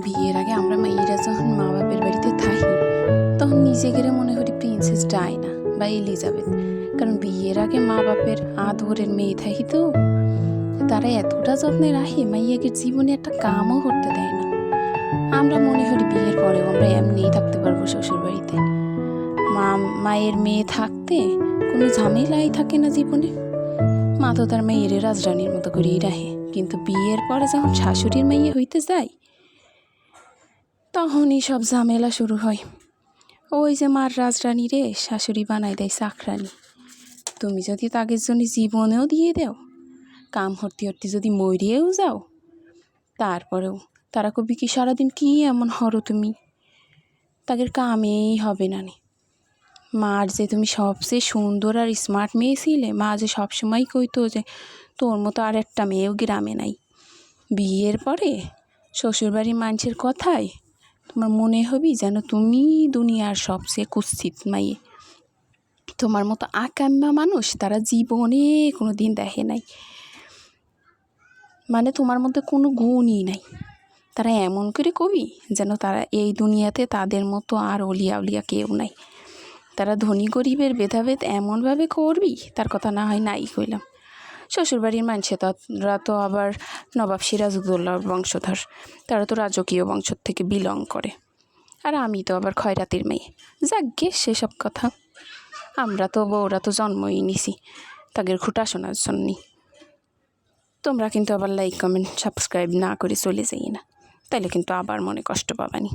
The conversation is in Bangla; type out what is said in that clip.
বিয়ের আগে আমরা মেয়েরা যখন মা বাপের বাড়িতে থাকি তখন নিজেকে মনে করি প্রিন্সেস ডায়না বা এলিজাবেথ। কারণ বিয়ের আগে মা বাপের আদরের মেয়ে থাকি তো তারা এতটা যত্নে রাখে মাইয়াকে জীবনে একটা কামও করতে দেয় না। আমরা মনে করি বিয়ের পরেও আমরা এমনিই থাকতে পারবো শ্বশুর বাড়িতে। মায়ের মেয়ে থাকতে কোনো ঝামেলাই থাকে না জীবনে। মা তো তার মেয়ের রাজরানীর মতো করেই রাখে, কিন্তু বিয়ের পরে যখন শাশুড়ির মেয়ে হইতে যায় তখনই সব ঝামেলা শুরু হয়। ওই যে মার রাজরানী রে শাশুড়ি বানাই দেয় চাকরানি। তুমি যদি তাদের জন্য জীবনেও দিয়ে দাও, কাম হরতে হরতে যদি মরিয়েও যাও, তারপরেও তারা কবি কি সারাদিন কি এমন হরো তুমি, তাদের কামেই হবে না নি। মার যে তুমি সবচেয়ে সুন্দর আর স্মার্ট মেয়ে ছিলে, মা যে সবসময় কইতো যে তোর মতো আর একটা মেয়েও গ্রামে নাই। বিয়ের পরে শ্বশুরবাড়ির মানুষের কথায় তোমার মনে হবি যেন তুমি দুনিয়ার সবচেয়ে কুৎসিত মাইয়ে। তোমার মতো আকাম্মা মানুষ তারা জীবনে কোনো দিন দেখে নাই। মানে তোমার মধ্যে কোনো গুণই নাই। তারা এমন করে কবি যেন তারা এই দুনিয়াতে তাদের মতো আর অলিয়া উলিয়া কেউ নাই। তারা ধনী গরিবের ভেদাভেদ এমনভাবে করবি, তার কথা না হয় নাই কইলাম। শ্বশুরবাড়ির মানুষে তারা তো আবার নবাব সিরাজউদ্দৌলার বংশধর, তারা তো রাজকীয় বংশ থেকে বিলং করে। আর আমি তো আবার খয়রাতির মেয়ে। যাকগে সেসব কথা, আমরা তো বউরা তো জন্মই নিছি তাদের খুঁটা শোনার জন্যই। তোমরা কিন্তু আবার লাইক কমেন্ট সাবস্ক্রাইব না করে চলে যাই না, তাইলে কিন্তু আবার মনে কষ্ট পাবানি।